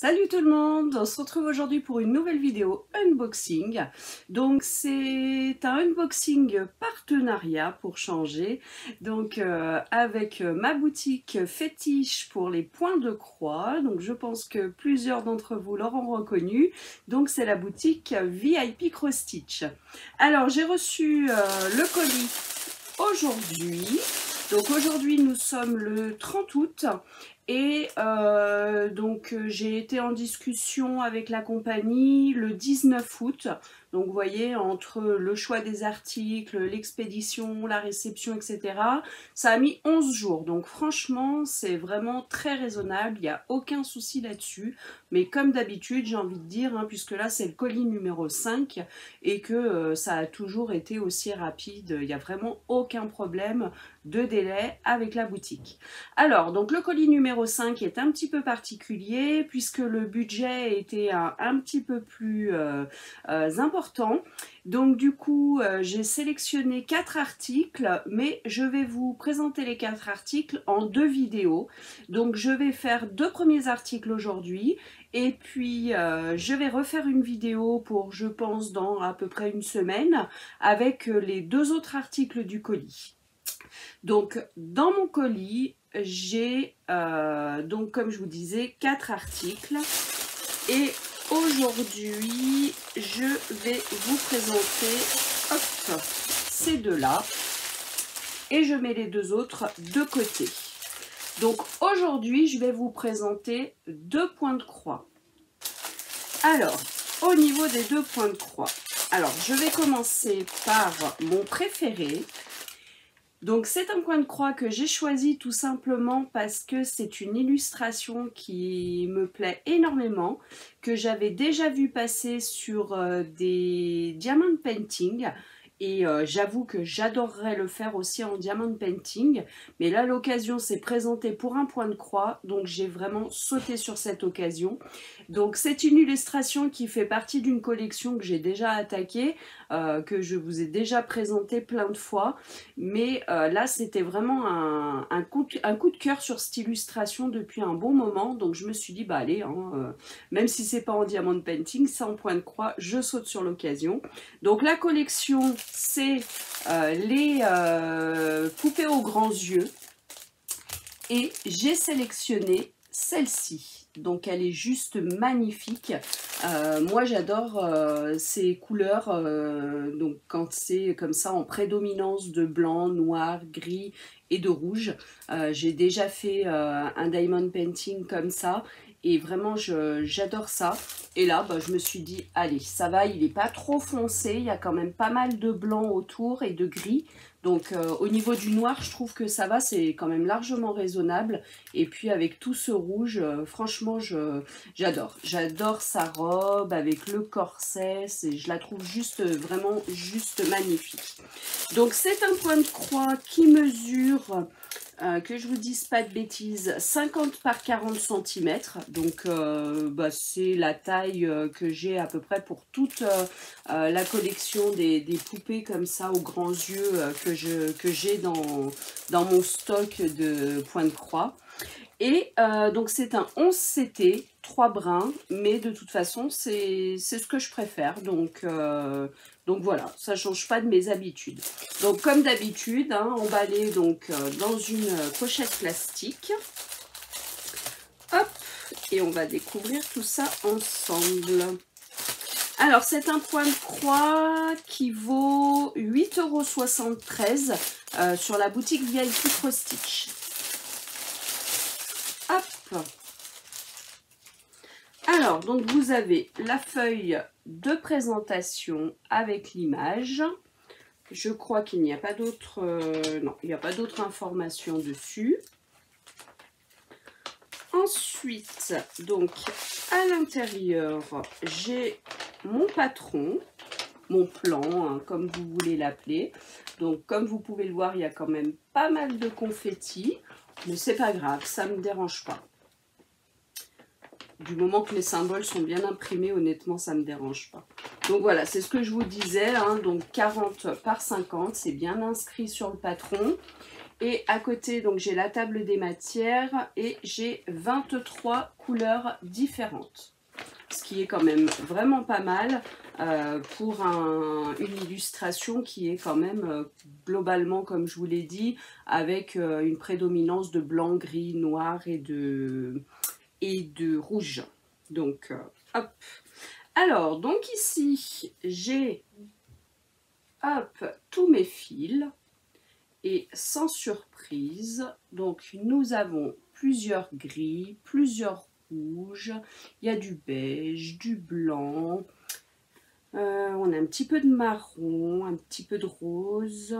Salut tout le monde, on se retrouve aujourd'hui pour une nouvelle vidéo unboxing. Donc c'est un unboxing partenariat pour changer, donc avec ma boutique fétiche pour les points de croix. Donc je pense que plusieurs d'entre vous l'auront reconnu. Donc c'est la boutique VIP Cross Stitch. Alors j'ai reçu le colis aujourd'hui. Donc aujourd'hui nous sommes le 30 août. Et donc j'ai été en discussion avec la compagnie le 19 août. Donc vous voyez, entre le choix des articles, l'expédition, la réception, etc. Ça a mis 11 jours. Donc franchement, c'est vraiment très raisonnable. Il n'y a aucun souci là-dessus. Mais comme d'habitude, j'ai envie de dire, hein, puisque là c'est le colis numéro 5 et que ça a toujours été aussi rapide. Il n'y a vraiment aucun problème de délai avec la boutique. Alors, donc le colis numéro 5 est un petit peu particulier puisque le budget était un petit peu plus important. Donc du coup, j'ai sélectionné 4 articles, mais je vais vous présenter les 4 articles en 2 vidéos. Donc je vais faire 2 premiers articles aujourd'hui et puis je vais refaire une vidéo pour, je pense, dans à peu près une semaine avec les 2 autres articles du colis. Donc dans mon colis, j'ai donc comme je vous disais 4 articles et aujourd'hui je vais vous présenter ces deux-là et je mets les 2 autres de côté. Donc aujourd'hui je vais vous présenter 2 points de croix. Alors au niveau des 2 points de croix, alors je vais commencer par mon préféré. Donc c'est un point de croix que j'ai choisi tout simplement parce que c'est une illustration qui me plaît énormément, que j'avais déjà vu passer sur des diamond painting. Et j'avoue que j'adorerais le faire aussi en diamond painting. Mais là, l'occasion s'est présentée pour un point de croix. Donc, j'ai vraiment sauté sur cette occasion. Donc, c'est une illustration qui fait partie d'une collection que j'ai déjà attaquée, que je vous ai déjà présentée plein de fois. Mais là, c'était vraiment un coup de cœur sur cette illustration depuis un bon moment. Donc, je me suis dit, bah allez, hein, même si c'est pas en diamond painting, c'est en point de croix, je saute sur l'occasion. Donc, la collection, c'est les poupées aux grands yeux et j'ai sélectionné celle-ci. Donc elle est juste magnifique. Moi j'adore ces couleurs, donc quand c'est comme ça en prédominance de blanc, noir, gris et de rouge. J'ai déjà fait un diamond painting comme ça. Et vraiment, j'adore ça. Et là, bah, je me suis dit, allez, ça va, il n'est pas trop foncé. Il y a quand même pas mal de blanc autour et de gris. Donc, au niveau du noir, je trouve que ça va, c'est quand même largement raisonnable. Et puis, avec tout ce rouge, franchement, j'adore. J'adore sa robe avec le corset. Je la trouve juste, vraiment, juste magnifique. Donc, c'est un point de croix qui mesure... que je vous dise pas de bêtises, 50 par 40 cm. Donc bah, c'est la taille que j'ai à peu près pour toute la collection des poupées comme ça aux grands yeux que j'ai dans mon stock de points de croix. Et donc c'est un 11CT, 3 brins, mais de toute façon c'est ce que je préfère. Donc voilà, ça ne change pas de mes habitudes. Donc comme d'habitude, hein, emballé donc, dans une pochette plastique. Hop, et on va découvrir tout ça ensemble. Alors c'est un point de croix qui vaut 8,73 € sur la boutique VIP Cross Stitch. Hop. Alors, donc vous avez la feuille de présentation avec l'image. Je crois qu'il n'y a pas d'autre non, il n'y a pas d'autre information dessus. Ensuite, donc à l'intérieur, j'ai mon patron, mon plan, hein, comme vous voulez l'appeler. Donc comme vous pouvez le voir, il y a quand même pas mal de confettis, mais c'est pas grave, ça ne me dérange pas. Du moment que les symboles sont bien imprimés, honnêtement, ça ne me dérange pas. Donc voilà, c'est ce que je vous disais, hein, donc 40 par 50, c'est bien inscrit sur le patron. Et à côté, donc j'ai la table des matières et j'ai 23 couleurs différentes. Ce qui est quand même vraiment pas mal pour une illustration qui est quand même globalement, comme je vous l'ai dit, avec une prédominance de blanc, gris, noir et de rouge. Donc, hop. Alors, donc ici, j'ai tous mes fils. Et sans surprise, donc nous avons plusieurs gris, plusieurs rouges, il y a du beige, du blanc, on a un petit peu de marron, un petit peu de rose.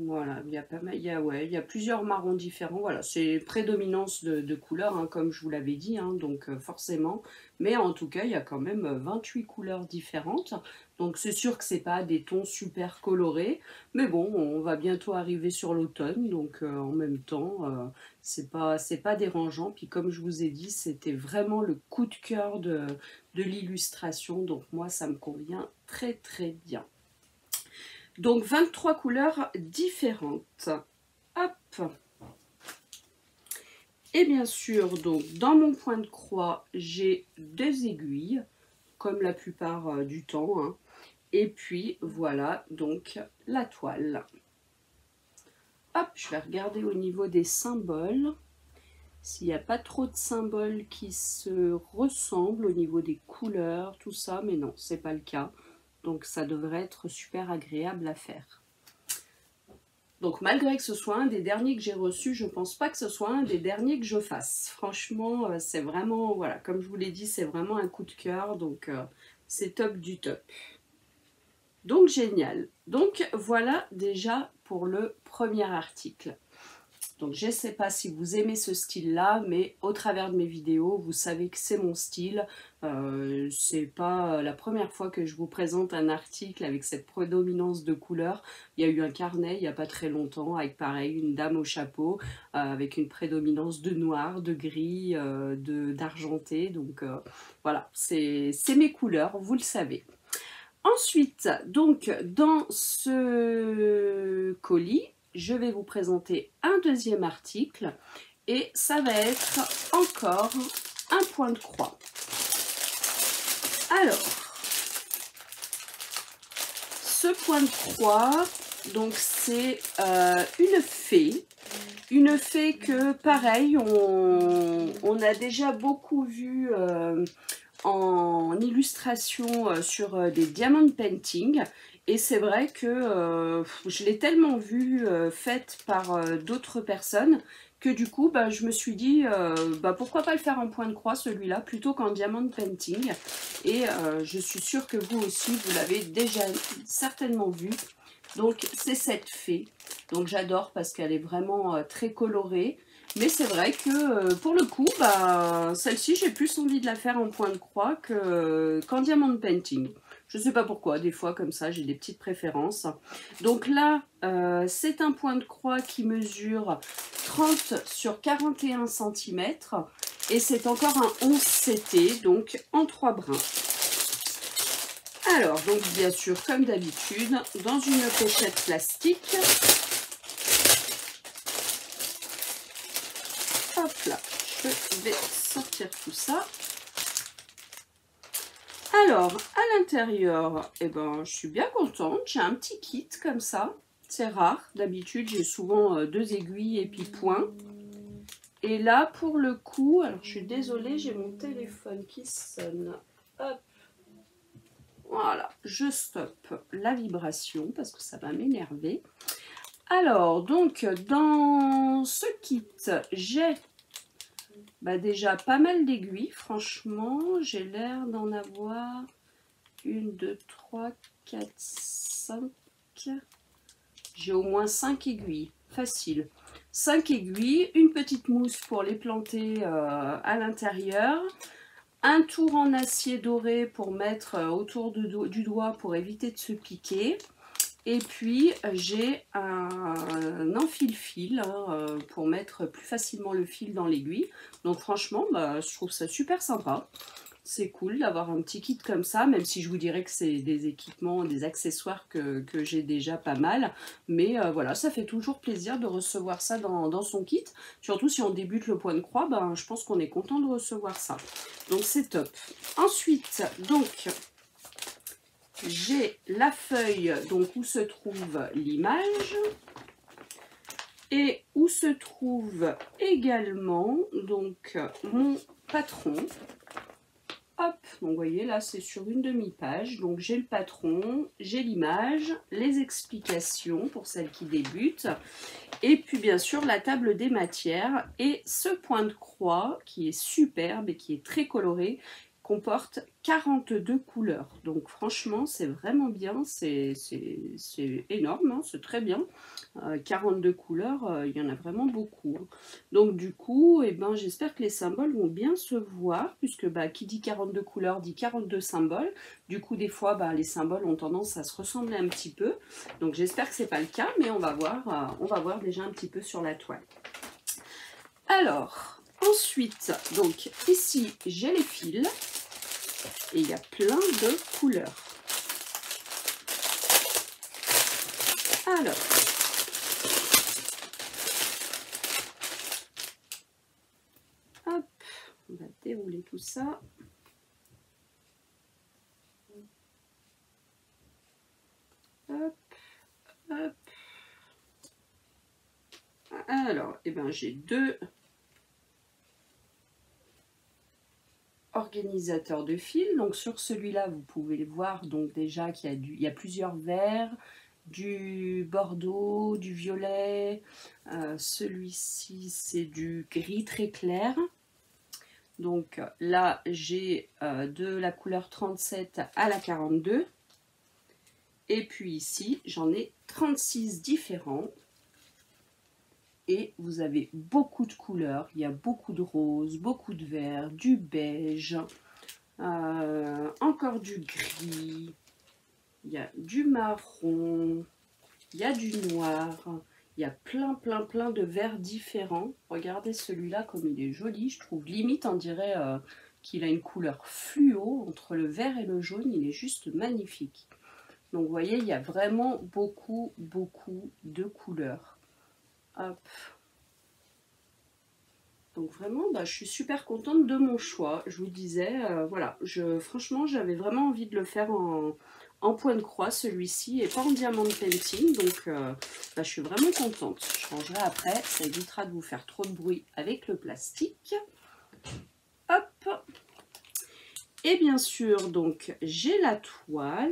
Voilà, il y a pas mal, il y a plusieurs marrons différents. Voilà, c'est prédominance de couleurs, hein, comme je vous l'avais dit, hein, donc forcément. Mais en tout cas, il y a quand même 28 couleurs différentes. Donc c'est sûr que c'est pas des tons super colorés, mais bon, on va bientôt arriver sur l'automne, donc en même temps, c'est pas dérangeant. Puis comme je vous ai dit, c'était vraiment le coup de cœur de l'illustration, donc moi ça me convient très très bien. Donc 23 couleurs différentes. Hop. Et bien sûr, donc dans mon point de croix, j'ai des aiguilles, comme la plupart du temps, hein. Et puis voilà, donc la toile. Hop, je vais regarder au niveau des symboles, s'il n'y a pas trop de symboles qui se ressemblent au niveau des couleurs, tout ça, mais non, c'est pas le cas. Donc ça devrait être super agréable à faire. Donc malgré que ce soit un des derniers que j'ai reçus, je ne pense pas que ce soit un des derniers que je fasse. Franchement, c'est vraiment, voilà, comme je vous l'ai dit, c'est vraiment un coup de cœur, donc c'est top du top. Donc génial. Donc voilà déjà pour le premier article. Donc je ne sais pas si vous aimez ce style-là, mais au travers de mes vidéos, vous savez que c'est mon style. C'est pas la première fois que je vous présente un article avec cette prédominance de couleurs. Il y a eu un carnet il n'y a pas très longtemps avec pareil une dame au chapeau avec une prédominance de noir, de gris, d'argenté. Donc voilà, c'est mes couleurs, vous le savez. Ensuite, donc dans ce colis, je vais vous présenter un deuxième article et ça va être encore un point de croix. Alors, ce point de croix, donc c'est une fée que pareil, on a déjà beaucoup vu en illustration sur des diamond painting. Et c'est vrai que je l'ai tellement vue faite par d'autres personnes que du coup je me suis dit pourquoi pas le faire en point de croix celui-là plutôt qu'en diamond painting. Et je suis sûre que vous aussi vous l'avez déjà certainement vu. Donc c'est cette fée. Donc j'adore parce qu'elle est vraiment très colorée. Mais c'est vrai que pour le coup, celle-ci j'ai plus envie de la faire en point de croix qu'en diamond painting. Je ne sais pas pourquoi, des fois comme ça, j'ai des petites préférences. Donc là, c'est un point de croix qui mesure 30 sur 41 cm. Et c'est encore un 11 CT, donc en 3 brins. Alors, donc bien sûr, comme d'habitude, dans une pochette plastique. Hop là, je vais sortir tout ça. Alors, à l'intérieur, eh ben, je suis bien contente. J'ai un petit kit comme ça. C'est rare. D'habitude, j'ai souvent 2 aiguilles et puis point. Et là, pour le coup, alors je suis désolée, j'ai mon téléphone qui sonne. Hop. Voilà, je stoppe la vibration parce que ça va m'énerver. Alors, donc, dans ce kit, j'ai déjà pas mal d'aiguilles. Franchement, j'ai l'air d'en avoir 1, 2, 3, 4, 5. J'ai au moins 5 aiguilles. Facile. 5 aiguilles, une petite mousse pour les planter à l'intérieur. Un tour en acier doré pour mettre autour du doigt pour éviter de se piquer. Et puis j'ai un enfile-fil pour mettre plus facilement le fil dans l'aiguille. Donc franchement, je trouve ça super sympa. c'est cool d'avoir un petit kit comme ça, même si je vous dirais que c'est des équipements, des accessoires que j'ai déjà pas mal. Mais voilà, ça fait toujours plaisir de recevoir ça dans son kit. Surtout si on débute le point de croix, ben, je pense qu'on est content de recevoir ça. Donc c'est top. Ensuite, donc, j'ai la feuille donc, où se trouve l'image. Et où se trouve également donc mon patron. Hop, donc vous voyez là c'est sur une demi-page, donc j'ai le patron, j'ai l'image, les explications pour celles qui débutent, et puis bien sûr la table des matières, et ce point de croix qui est superbe et qui est très coloré, comporte 42 couleurs, donc franchement c'est vraiment bien, c'est énorme, hein, c'est très bien, 42 couleurs, il y en a vraiment beaucoup, hein. Donc du coup, eh ben, j'espère que les symboles vont bien se voir, puisque bah, qui dit 42 couleurs dit 42 symboles, du coup des fois bah, les symboles ont tendance à se ressembler un petit peu, donc j'espère que c'est pas le cas, mais on va voir déjà un petit peu sur la toile. Alors, ensuite, donc ici j'ai les fils, et il y a plein de couleurs. Alors, hop, on va dérouler tout ça. Hop, hop. Alors, eh ben, j'ai deux organisateurs de fils. Donc sur celui-là, vous pouvez le voir donc déjà qu'il y a plusieurs verts, du bordeaux, du violet. Celui-ci, c'est du gris très clair. Donc là, j'ai de la couleur 37 à la 42. Et puis ici, j'en ai 36 différents. Et vous avez beaucoup de couleurs, il y a beaucoup de rose, beaucoup de vert, du beige, encore du gris, il y a du marron, il y a du noir, il y a plein de verts différents. Regardez celui-là comme il est joli, je trouve limite on dirait qu'il a une couleur fluo entre le vert et le jaune, il est juste magnifique. Donc vous voyez, il y a vraiment beaucoup de couleurs. Hop. Donc vraiment, bah, je suis super contente de mon choix. Je vous disais, voilà, franchement, j'avais vraiment envie de le faire en point de croix, celui-ci, et pas en diamant painting. Donc, bah, je suis vraiment contente. Je rangerai après, ça évitera de vous faire trop de bruit avec le plastique. Hop. Et bien sûr, donc, j'ai la toile.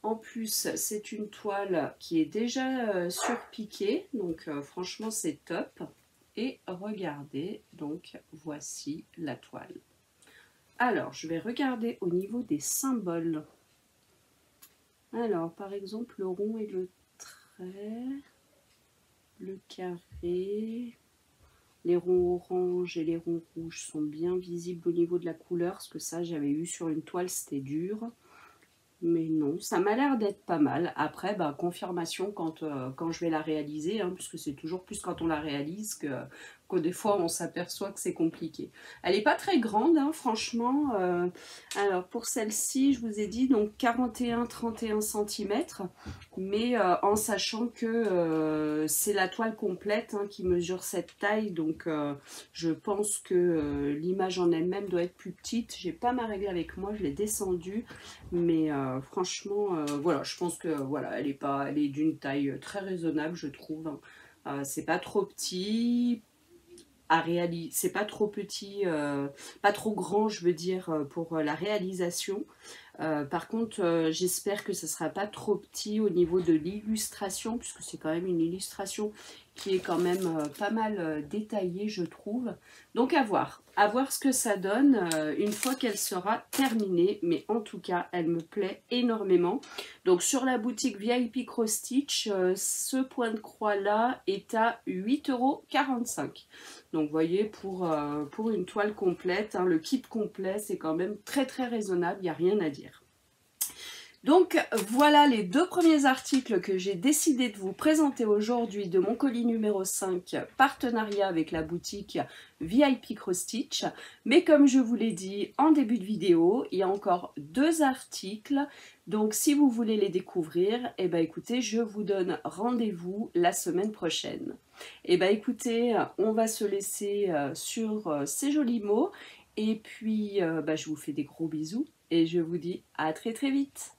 En plus, c'est une toile qui est déjà surpiquée, donc franchement, c'est top. Et regardez, donc voici la toile. Alors, je vais regarder au niveau des symboles. Alors, par exemple, le rond et le trait, le carré, les ronds orange et les ronds rouges sont bien visibles au niveau de la couleur, parce que ça, j'avais eu sur une toile, c'était dur. Mais non, ça m'a l'air d'être pas mal. Après, bah, confirmation quand je vais la réaliser, hein, puisque c'est toujours plus quand on la réalise que des fois on s'aperçoit que c'est compliqué. Elle n'est pas très grande, hein, franchement. Alors pour celle-ci, je vous ai dit donc 41-31 cm, mais en sachant que c'est la toile complète hein, qui mesure cette taille, donc je pense que l'image en elle-même doit être plus petite. J'ai pas ma règle avec moi, je l'ai descendue, mais franchement, voilà, je pense que voilà, elle est d'une taille très raisonnable, je trouve. C'est pas trop petit à réaliser, c'est pas trop petit, pas trop grand, je veux dire, pour la réalisation. Par contre, j'espère que ce ne sera pas trop petit au niveau de l'illustration, puisque c'est quand même une illustration qui est quand même pas mal détaillée, je trouve. Donc à voir ce que ça donne une fois qu'elle sera terminée. Mais en tout cas, elle me plaît énormément. Donc sur la boutique VIP Cross Stitch, ce point de croix-là est à 8,45 €. Donc vous voyez, pour une toile complète, hein, le kit complet, c'est quand même très raisonnable, il n'y a rien à dire. Donc voilà les deux premiers articles que j'ai décidé de vous présenter aujourd'hui de mon colis numéro 5, partenariat avec la boutique VIP Cross Stitch. Mais comme je vous l'ai dit en début de vidéo, il y a encore deux articles. Donc si vous voulez les découvrir, eh ben, écoutez, je vous donne rendez-vous la semaine prochaine. Eh ben, écoutez, on va se laisser sur ces jolis mots. Et puis, je vous fais des gros bisous et je vous dis à très très vite.